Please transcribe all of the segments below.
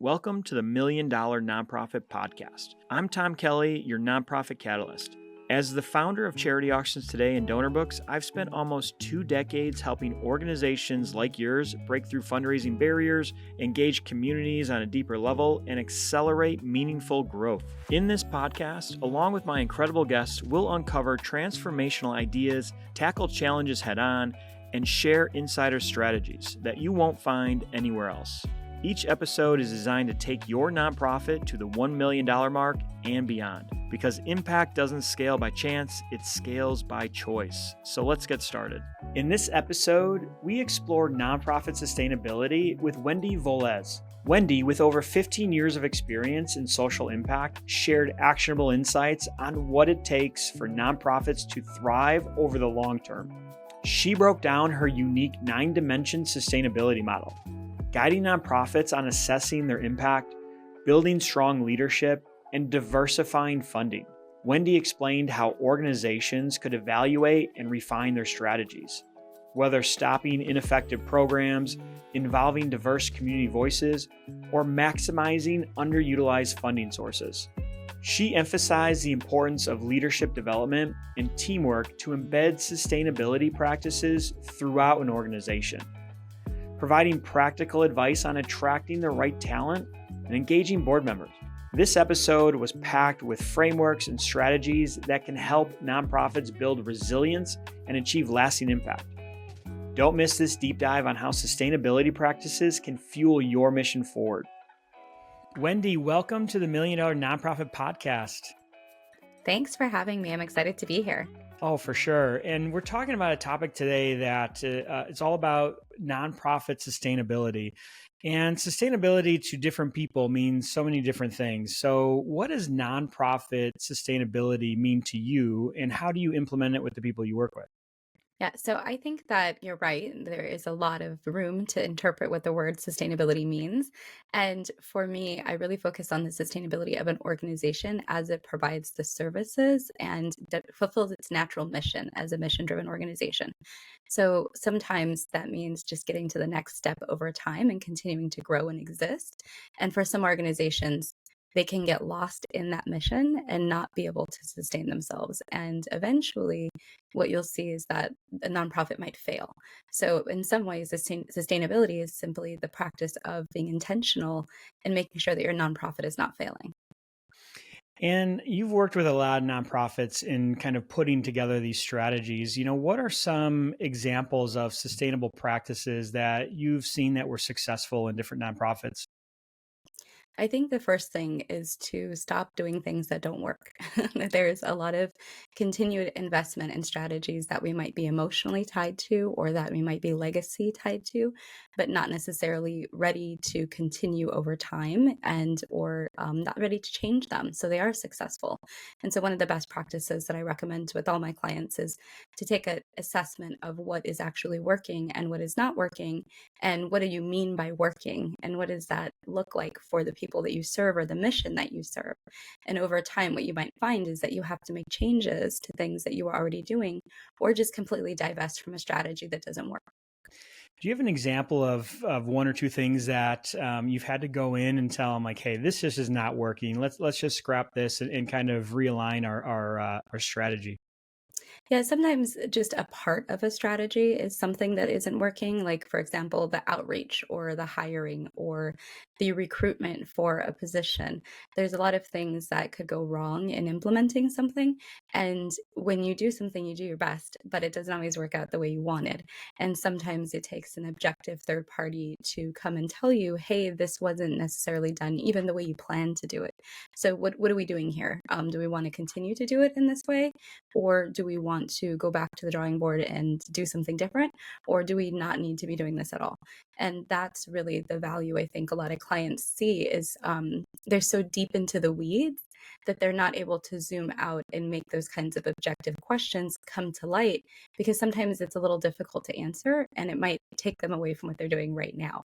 Welcome to the $1 Million Nonprofit Podcast. I'm Tom Kelly, your nonprofit catalyst. As the founder of Charity Auctions Today and Donor Books, I've spent almost 2 decades helping organizations like yours break through fundraising barriers, engage communities on a deeper level, and accelerate meaningful growth. In this podcast, along with my incredible guests, we'll uncover transformational ideas, tackle challenges head-on, and share insider strategies that you won't find anywhere else. Each episode is designed to take your nonprofit to the $1 million mark and beyond, because impact doesn't scale by chance, it scales by choice. So let's get started. In this episode, we explore nonprofit sustainability with Wendie Veloz. Wendie, with over 15 years of experience in social impact, shared actionable insights on what it takes for nonprofits to thrive over the long term. She broke down her unique 9-dimension sustainability model, guiding nonprofits on assessing their impact, building strong leadership, and diversifying funding. Wendie explained how organizations could evaluate and refine their strategies, whether stopping ineffective programs, involving diverse community voices, or maximizing underutilized funding sources. She emphasized the importance of leadership development and teamwork to embed sustainability practices throughout an organization, providing practical advice on attracting the right talent and engaging board members. This episode was packed with frameworks and strategies that can help nonprofits build resilience and achieve lasting impact. Don't miss this deep dive on how sustainability practices can fuel your mission forward. Wendie, welcome to the $1 Million Nonprofit Podcast. Thanks for having me. I'm excited to be here. Oh, for sure. And we're talking about a topic today that it's all about nonprofit sustainability. And sustainability to different people means so many different things. So what does nonprofit sustainability mean to you, and how do you implement it with the people you work with? Yeah, so I think that you're right. There is a lot of room to interpret what the word sustainability means. And for me, I really focus on the sustainability of an organization as it provides the services and fulfills its natural mission as a mission-driven organization. So sometimes that means just getting to the next step over time and continuing to grow and exist. And for some organizations, they can get lost in that mission and not be able to sustain themselves. And eventually, what you'll see is that a nonprofit might fail. So in some ways, sustainability is simply the practice of being intentional and making sure that your nonprofit is not failing. And you've worked with a lot of nonprofits in kind of putting together these strategies. What are some examples of sustainable practices that you've seen that were successful in different nonprofits? I think the first thing is to stop doing things that don't work. There's a lot of continued investment in strategies that we might be emotionally tied to or that we might be legacy tied to, but not necessarily ready to continue over time and or not ready to change them so they are successful. And so one of the best practices that I recommend with all my clients is to take an assessment of what is actually working and what is not working, and what do you mean by working, and what does that look like for the people that you serve or the mission that you serve. And over time, what you might find is that you have to make changes to things that you are already doing, or just completely divest from a strategy that doesn't work. Do you have an example of one or two things that you've had to go in and tell them, like, hey, this just is not working. Let's just scrap this and kind of realign our strategy? Yeah, sometimes just a part of a strategy is something that isn't working. Like, for example, the outreach or the hiring or the recruitment for a position. There's a lot of things that could go wrong in implementing something. And when you do something, you do your best, but it doesn't always work out the way you wanted. And sometimes it takes an objective third party to come and tell you, hey, this wasn't necessarily done even the way you planned to do it. So what are we doing here? Do we want to continue to do it in this way? Or do we want to go back to the drawing board and do something different? Or do we not need to be doing this at all? And that's really the value I think a lot of clients see is they're so deep into the weeds that they're not able to zoom out and make those kinds of objective questions come to light, because sometimes it's a little difficult to answer and it might take them away from what they're doing right now.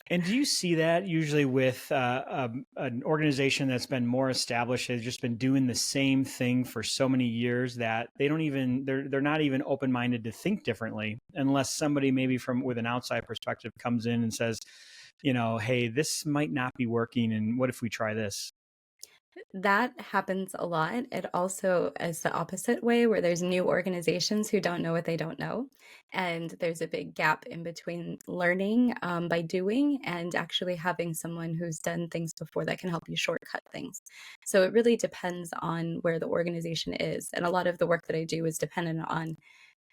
And do you see that usually with an organization that's been more established, has just been doing the same thing for so many years that they're not even open-minded to think differently, unless somebody maybe with an outside perspective comes in and says, hey, this might not be working, and what if we try this? That happens a lot. It also is the opposite way where there's new organizations who don't know what they don't know. And there's a big gap in between learning by doing and actually having someone who's done things before that can help you shortcut things. So it really depends on where the organization is. And a lot of the work that I do is dependent on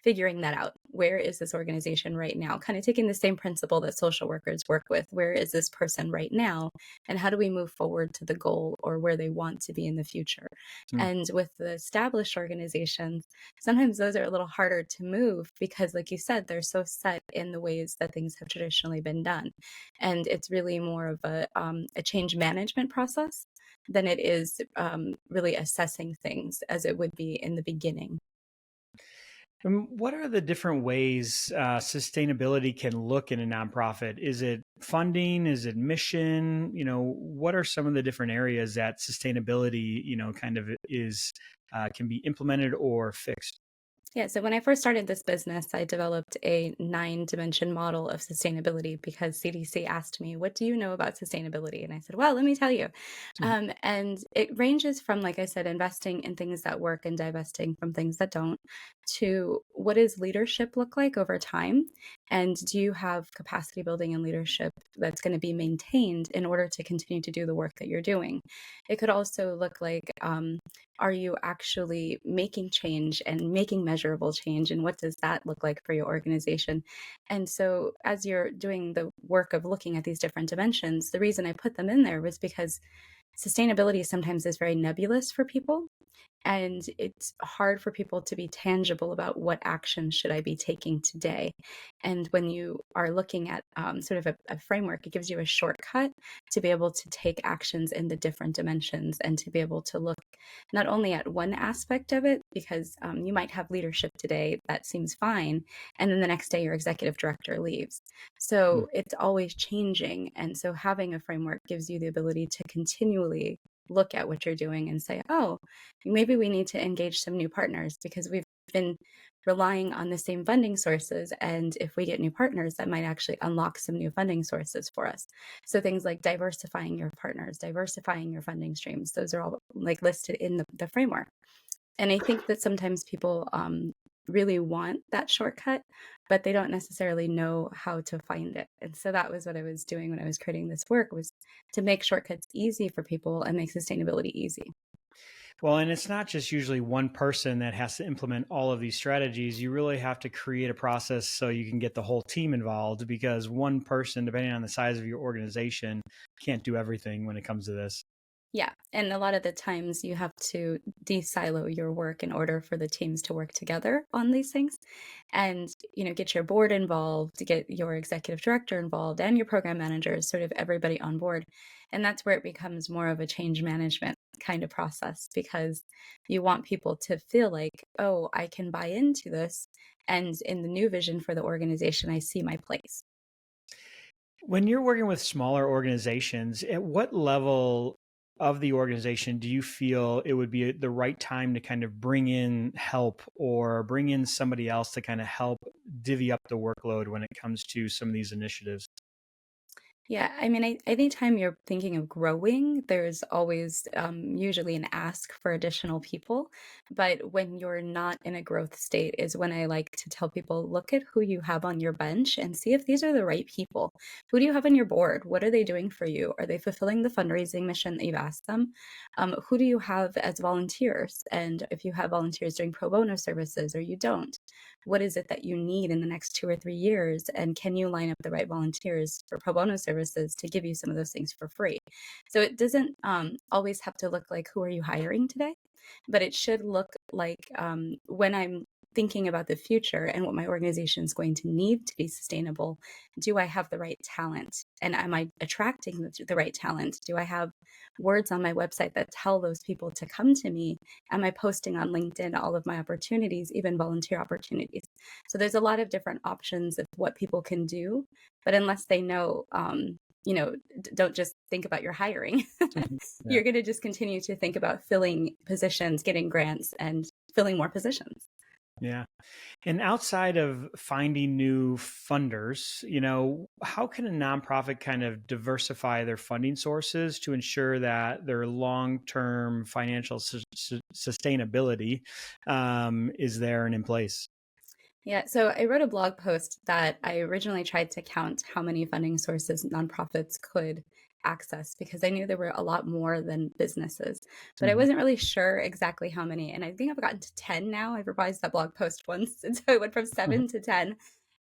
figuring that out. Where is this organization right now? Kind of taking the same principle that social workers work with. Where is this person right now? And how do we move forward to the goal or where they want to be in the future? Hmm. And with the established organizations, sometimes those are a little harder to move because, like you said, they're so set in the ways that things have traditionally been done. And it's really more of a change management process than it is really assessing things as it would be in the beginning. What are the different ways sustainability can look in a nonprofit? Is it funding? Is it mission? What are some of the different areas that sustainability, kind of is can be implemented or fixed? Yeah, so when I first started this business, I developed a 9 dimension model of sustainability because CDC asked me, "What do you know about sustainability?" And I said, "Well, let me tell you." And it ranges from, like I said, investing in things that work and divesting from things that don't, to what does leadership look like over time? And do you have capacity building and leadership that's going to be maintained in order to continue to do the work that you're doing? It could also look like, are you actually making change and making measurable change? And what does that look like for your organization? And so, as you're doing the work of looking at these different dimensions, the reason I put them in there was because sustainability sometimes is very nebulous for people. And it's hard for people to be tangible about what action should I be taking today. And when you are looking at sort of a framework, it gives you a shortcut to be able to take actions in the different dimensions and to be able to look not only at one aspect of it, because you might have leadership today that seems fine, and then the next day your executive director leaves. Mm. So it's always changing. And so having a framework gives you the ability to continually look at what you're doing and say, oh, maybe we need to engage some new partners because we've been relying on the same funding sources. And if we get new partners, that might actually unlock some new funding sources for us. So things like diversifying your partners, diversifying your funding streams, those are all like listed in the framework. And I think that sometimes people really want that shortcut, but they don't necessarily know how to find it. And so that was what I was doing when I was creating this work, was to make shortcuts easy for people and make sustainability easy. Well, and it's not just usually one person that has to implement all of these strategies. You really have to create a process so you can get the whole team involved, because one person, depending on the size of your organization, can't do everything when it comes to this. Yeah, and a lot of the times you have to de-silo your work in order for the teams to work together on these things, and get your board involved, to get your executive director involved, and your program managers, sort of everybody on board. And that's where it becomes more of a change management kind of process, because you want people to feel like, oh, I can buy into this, and in the new vision for the organization, I see my place. When you're working with smaller organizations, at what level of the organization do you feel it would be the right time to kind of bring in help or bring in somebody else to kind of help divvy up the workload when it comes to some of these initiatives? Yeah, I mean, anytime you're thinking of growing, there's always usually an ask for additional people. But when you're not in a growth state, is when I like to tell people, look at who you have on your bench and see if these are the right people. Who do you have on your board? What are they doing for you? Are they fulfilling the fundraising mission that you've asked them? Who do you have as volunteers? And if you have volunteers doing pro bono services or you don't, what is it that you need in the next 2 or 3 years? And can you line up the right volunteers for pro bono services to give you some of those things for free? So it doesn't always have to look like, who are you hiring today? But it should look like, when I'm thinking about the future and what my organization is going to need to be sustainable, do I have the right talent? And am I attracting the right talent? Do I have words on my website that tell those people to come to me? Am I posting on LinkedIn all of my opportunities, even volunteer opportunities? So there's a lot of different options of what people can do, but unless they know, don't just think about your hiring. Yeah. You're going to just continue to think about filling positions, getting grants, and filling more positions. Yeah. And outside of finding new funders, how can a nonprofit kind of diversify their funding sources to ensure that their long-term financial sustainability is there and in place? Yeah, so I wrote a blog post that I originally tried to count how many funding sources nonprofits could access because I knew there were a lot more than businesses, but I Mhm. wasn't really sure exactly how many. And I think I've gotten to 10 now. I've revised that blog post once. And so I went from 7 to 10.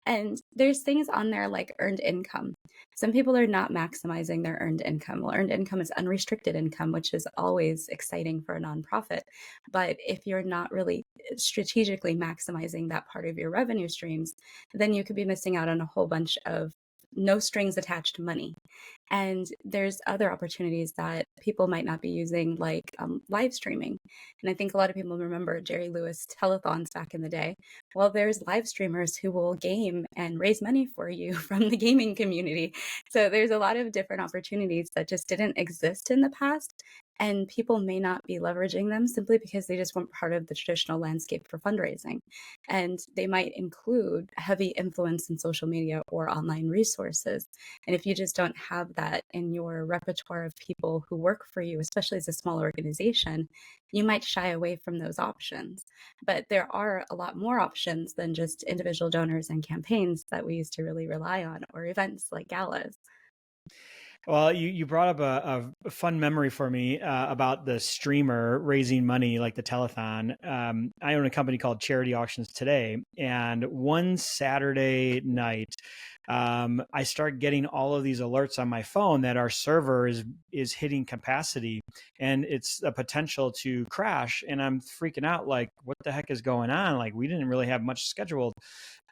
And there's things on there like earned income. Some people are not maximizing their earned income. Well, earned income is unrestricted income, which is always exciting for a nonprofit. But if you're not really strategically maximizing that part of your revenue streams, then you could be missing out on a whole bunch of no strings attached money. And there's other opportunities that people might not be using, like live streaming. And I think a lot of people remember Jerry Lewis telethons back in the day. Well, there's live streamers who will game and raise money for you from the gaming community. So there's a lot of different opportunities that just didn't exist in the past. And people may not be leveraging them simply because they just weren't part of the traditional landscape for fundraising. And they might include heavy influence in social media or online resources. And if you just don't have that in your repertoire of people who work for you, especially as a small organization, you might shy away from those options. But there are a lot more options than just individual donors and campaigns that we used to really rely on, or events like galas. Well, you brought up a fun memory for me about the streamer raising money like the telethon. I own a company called Charity Auctions Today, and one Saturday night, I start getting all of these alerts on my phone that our server is hitting capacity, and it's a potential to crash. And I'm freaking out, like, what the heck is going on? Like, we didn't really have much scheduled.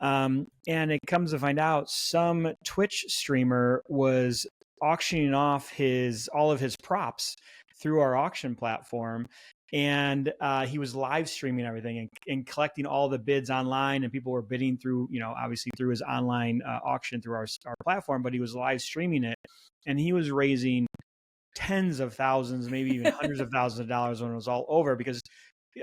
And it comes to find out some Twitch streamer was auctioning off his all of his props through our auction platform, and he was live streaming everything and collecting all the bids online, and people were bidding through, obviously through his online auction through our platform, but he was live streaming it, and he was raising tens of thousands, maybe even hundreds of thousands of dollars when it was all over, because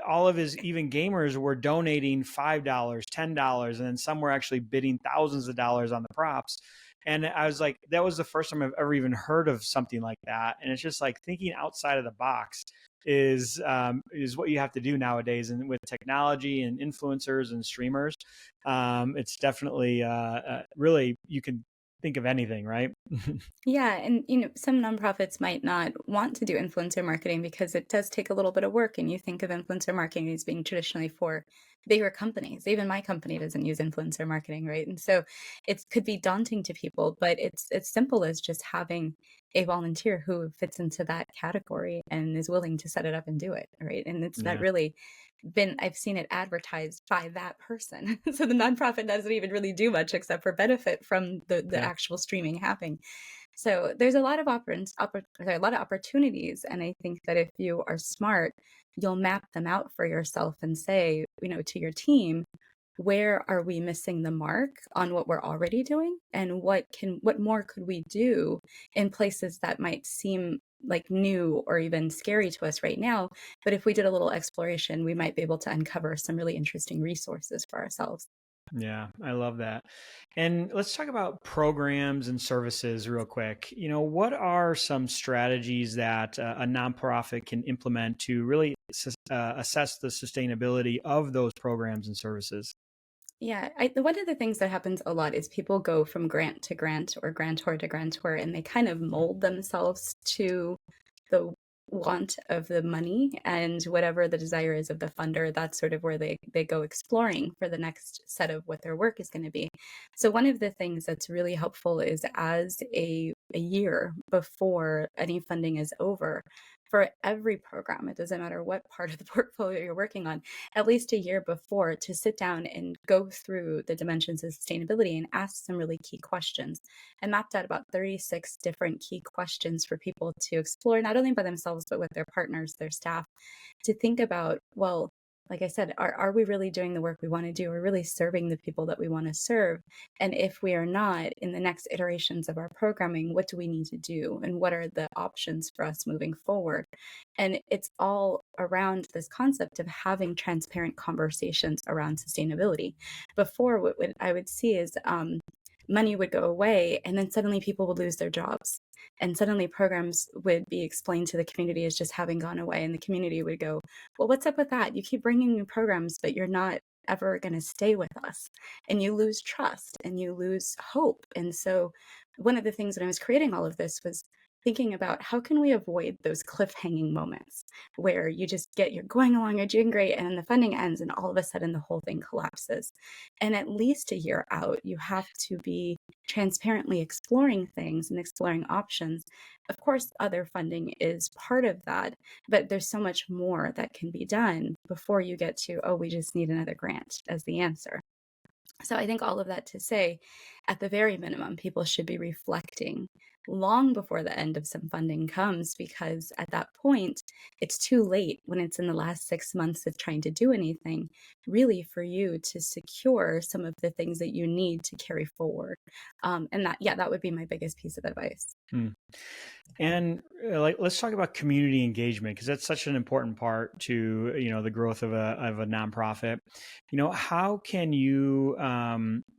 all of his even gamers were donating $5, $10, and then some were actually bidding thousands of dollars on the props. And I was like, that was the first time I've ever even heard of something like that. And it's just like thinking outside of the box is what you have to do nowadays. And with technology and influencers and streamers, it's definitely really, you can think of anything, right? Yeah, and some nonprofits might not want to do influencer marketing because it does take a little bit of work. And you think of influencer marketing as being traditionally for bigger companies. Even my company doesn't use influencer marketing, right? And so it could be daunting to people, but it's simple as just having a volunteer who fits into that category and is willing to set it up and do it, right? And it's not Yeah. really been I've seen it advertised by that person. So the nonprofit doesn't even really do much except for benefit from the Yeah. actual streaming happening. So there's a lot of a lot of opportunities, and I think that if you are smart, you'll map them out for yourself and say, to your team, where are we missing the mark on what we're already doing, and what more could we do in places that might seem like new or even scary to us right now, but if we did a little exploration, we might be able to uncover some really interesting resources for ourselves. Yeah, I love that. And let's talk about programs and services real quick. What are some strategies that a nonprofit can implement to really assess the sustainability of those programs and services? Yeah, one of the things that happens a lot is people go from grant to grant or grantor to grantor, and they kind of mold themselves to the want of the money and whatever the desire is of the funder. That's sort of where they go exploring for the next set of what their work is going to be. So one of the things that's really helpful is as a year before any funding is over. For every program, it doesn't matter what part of the portfolio you're working on, at least a year before to sit down and go through the dimensions of sustainability and ask some really key questions. I mapped out about 36 different key questions for people to explore, not only by themselves, but with their partners, their staff, to think about, well, like I said, are we really doing the work we want to do? Are we really serving the people that we want to serve? And if we are not, in the next iterations of our programming, what do we need to do? And what are the options for us moving forward? And it's all around this concept of having transparent conversations around sustainability. Before, what I would see is money would go away, and then suddenly people would lose their jobs. And suddenly programs would be explained to the community as just having gone away. And the community would go, well, what's up with that? You keep bringing new programs, but you're not ever going to stay with us. And you lose trust and you lose hope. And so, one of the things when I was creating all of this was thinking about how can we avoid those cliffhanging moments where you're going along, you're doing great, and then the funding ends, and all of a sudden the whole thing collapses. And at least a year out, you have to be transparently exploring things and exploring options. Of course, other funding is part of that, but there's so much more that can be done before you get to, oh, we just need another grant as the answer. So I think all of that to say, at the very minimum, people should be reflecting long before the end of some funding comes, because at that point, it's too late when it's in the last 6 months of trying to do anything, really for you to secure some of the things that you need to carry forward. And that, yeah, that would be my biggest piece of advice. Hmm. And like, let's talk about community engagement, because that's such an important part to, the growth of a nonprofit. How can you,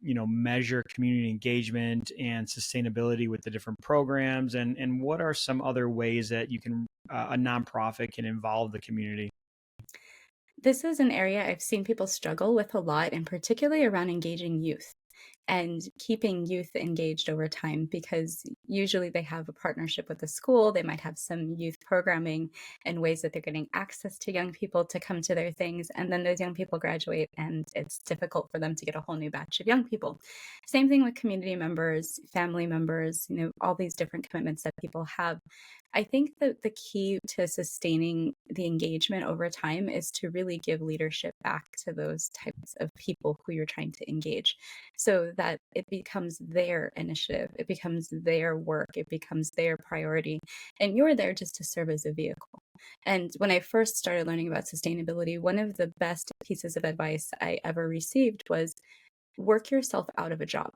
measure community engagement and sustainability with the different programs, and what are some other ways that a nonprofit can involve the community? This is an area I've seen people struggle with a lot, and particularly around engaging youth and keeping youth engaged over time, because usually they have a partnership with the school. They might have some youth programming and ways that they're getting access to young people to come to their things. And then those young people graduate, and it's difficult for them to get a whole new batch of young people. Same thing with community members, family members, all these different commitments that people have. I think that the key to sustaining the engagement over time is to really give leadership back to those types of people who you're trying to engage, so that it becomes their initiative, it becomes their work, it becomes their priority, and you're there just to serve as a vehicle. And when I first started learning about sustainability, one of the best pieces of advice I ever received was work yourself out of a job.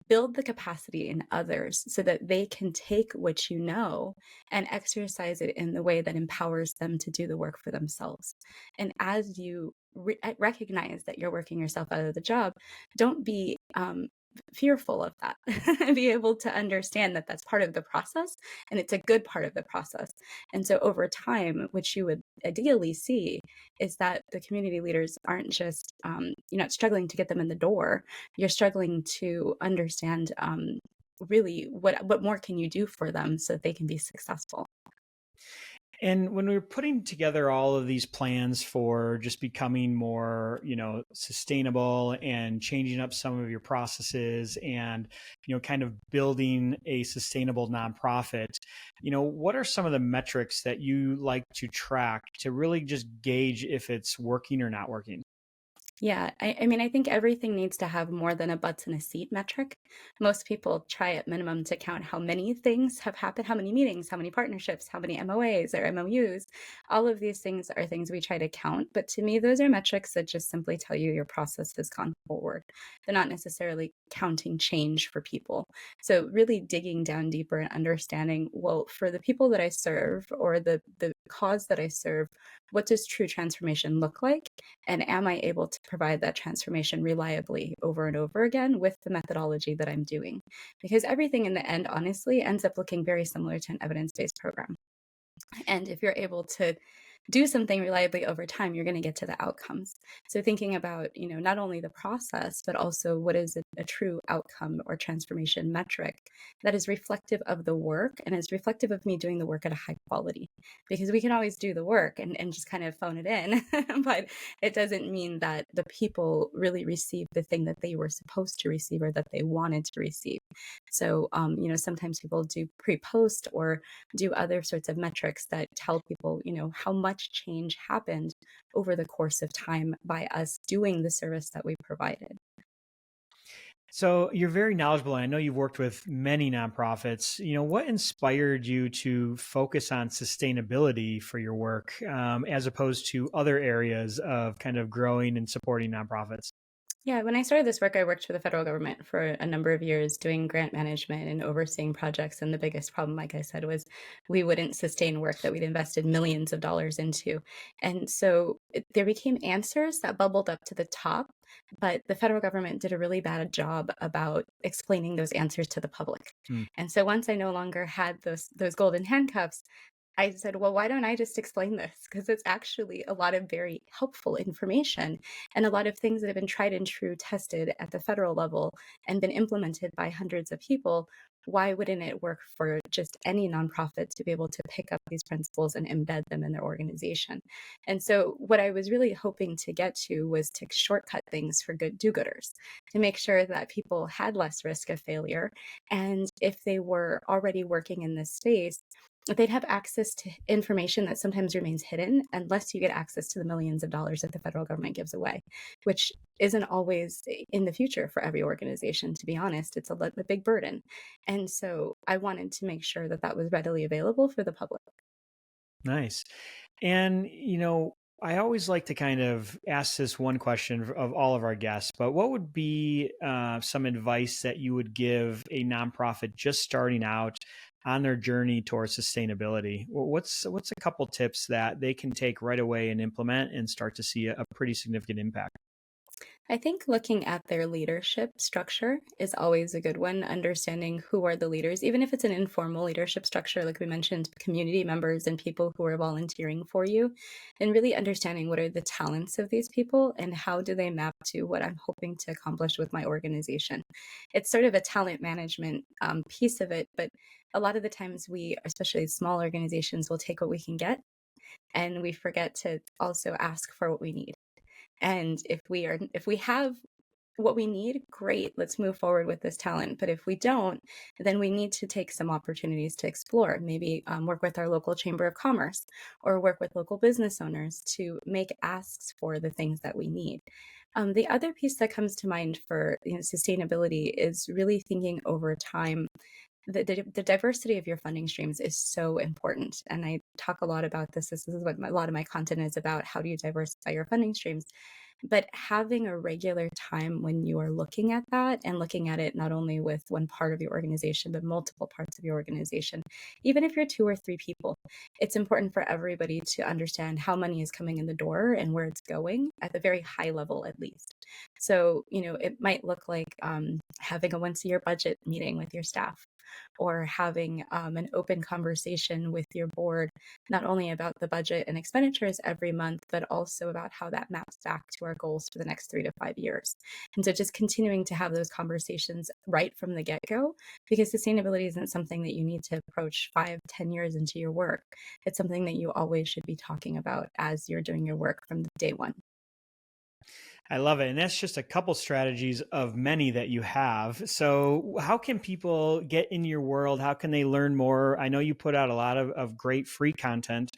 Build the capacity in others so that they can take what you know and exercise it in the way that empowers them to do the work for themselves. And as you recognize that you're working yourself out of the job, don't be fearful of that. Be able to understand that that's part of the process, and it's a good part of the process. And so over time, what you would ideally see is that the community leaders aren't just you're not struggling to get them in the door, you're struggling to understand really what more can you do for them so that they can be successful. And when we're putting together all of these plans for just becoming more, sustainable and changing up some of your processes and, kind of building a sustainable nonprofit, what are some of the metrics that you like to track to really just gauge if it's working or not working? Yeah, I mean, I think everything needs to have more than a butts in a seat metric. Most people try at minimum to count how many things have happened, how many meetings, how many partnerships, how many MOAs or MOUs. All of these things are things we try to count. But to me, those are metrics that just simply tell you your process has gone forward. They're not necessarily counting change for people. So really digging down deeper and understanding, well, for the people that I serve, or the cause that I serve, what does true transformation look like? And am I able to provide that transformation reliably over and over again with the methodology that I'm doing? Because everything in the end, honestly, ends up looking very similar to an evidence based program. And if you're able to do something reliably over time, you're going to get to the outcomes. So thinking about, not only the process, but also what is a true outcome or transformation metric that is reflective of the work and is reflective of me doing the work at a high quality. Because we can always do the work and just kind of phone it in, but it doesn't mean that the people really receive the thing that they were supposed to receive or that they wanted to receive. So, sometimes people do pre-post or do other sorts of metrics that tell people, how much change happened over the course of time by us doing the service that we provided. So you're very knowledgeable. And I know you've worked with many nonprofits. What inspired you to focus on sustainability for your work, as opposed to other areas of kind of growing and supporting nonprofits? Yeah, when I started this work, I worked for the federal government for a number of years doing grant management and overseeing projects. And the biggest problem, like I said, was we wouldn't sustain work that we'd invested millions of dollars into. And so there became answers that bubbled up to the top, but the federal government did a really bad job about explaining those answers to the public. Hmm. And so once I no longer had those golden handcuffs, I said, well, why don't I just explain this? Because it's actually a lot of very helpful information and a lot of things that have been tried and true tested at the federal level and been implemented by hundreds of people. Why wouldn't it work for just any nonprofit to be able to pick up these principles and embed them in their organization? And so, what I was really hoping to get to was to shortcut things for good do gooders, to make sure that people had less risk of failure. And if they were already working in this space, they'd have access to information that sometimes remains hidden unless you get access to the millions of dollars that the federal government gives away, which isn't always in the future for every organization. To be honest, it's a big burden. And so I wanted to make sure that that was readily available for the public. Nice. And, I always like to kind of ask this one question of all of our guests, but what would be some advice that you would give a nonprofit just starting out on their journey towards sustainability? What's a couple tips that they can take right away and implement and start to see a pretty significant impact? I think looking at their leadership structure is always a good one, understanding who are the leaders, even if it's an informal leadership structure, like we mentioned, community members and people who are volunteering for you, and really understanding what are the talents of these people and how do they map to what I'm hoping to accomplish with my organization. It's sort of a talent management piece of it, but a lot of the times we, especially small organizations, will take what we can get and we forget to also ask for what we need. And if we have what we need, great, let's move forward with this talent. But if we don't, then we need to take some opportunities to explore, maybe work with our local chamber of commerce or work with local business owners to make asks for the things that we need. The other piece that comes to mind for sustainability is really thinking over time. The diversity of your funding streams is so important. And I talk a lot about this. This is what a lot of my content is about. How do you diversify your funding streams? But having a regular time when you are looking at that and looking at it not only with one part of your organization, but multiple parts of your organization, even if you're two or three people, it's important for everybody to understand how money is coming in the door and where it's going at the very high level, at least. So, it might look like having a once a year budget meeting with your staff or having an open conversation with your board, not only about the budget and expenditures every month, but also about how that maps back to our goals for the next 3 to 5 years. And so just continuing to have those conversations right from the get go, because sustainability isn't something that you need to approach 5, 10 years into your work. It's something that you always should be talking about as you're doing your work from day one. I love it. And that's just a couple strategies of many that you have. So, how can people get in your world? How can they learn more? I know you put out a lot of great free content.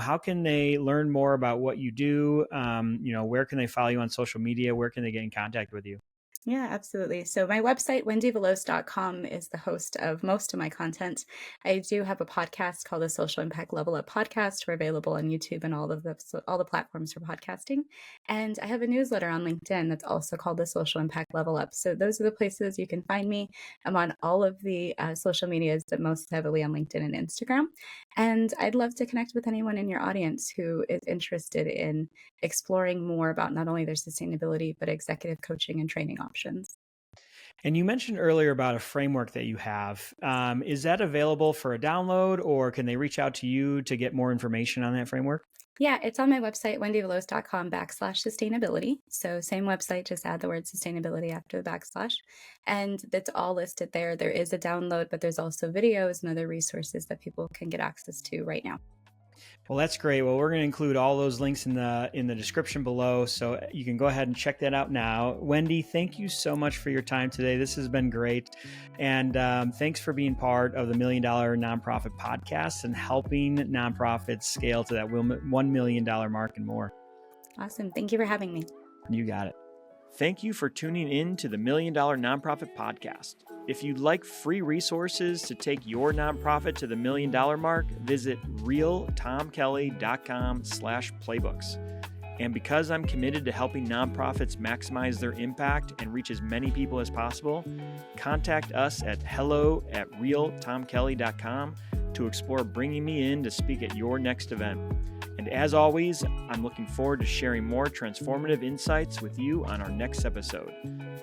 How can they learn more about what you do? Where can they follow you on social media? Where can they get in contact with you? Yeah, absolutely. So my website, wendieveloz.com, is the host of most of my content. I do have a podcast called the Social Impact Level Up Podcast. We're available on YouTube and all the platforms for podcasting. And I have a newsletter on LinkedIn that's also called the Social Impact Level Up. So those are the places you can find me. I'm on all of the social medias, but most heavily on LinkedIn and Instagram. And I'd love to connect with anyone in your audience who is interested in exploring more about not only their sustainability, but executive coaching and training options. And you mentioned earlier about a framework that you have. Is that available for a download, or can they reach out to you to get more information on that framework? Yeah, it's on my website, wendieveloz.com/sustainability. So same website, just add the word sustainability after the backslash. And that's all listed there. There is a download, but there's also videos and other resources that people can get access to right now. Well, that's great. Well, we're going to include all those links in the description below, so you can go ahead and check that out now. Wendie, thank you so much for your time today. This has been great, and thanks for being part of the $1 Million Nonprofit Podcast and helping nonprofits scale to that $1 million mark and more. Awesome. Thank you for having me. You got it. Thank you for tuning in to the $1 Million Nonprofit Podcast. If you'd like free resources to take your nonprofit to the $1 million mark, visit realtomkelly.com/playbooks. And because I'm committed to helping nonprofits maximize their impact and reach as many people as possible, contact us at hello@realtomkelly.com to explore bringing me in to speak at your next event. And as always, I'm looking forward to sharing more transformative insights with you on our next episode.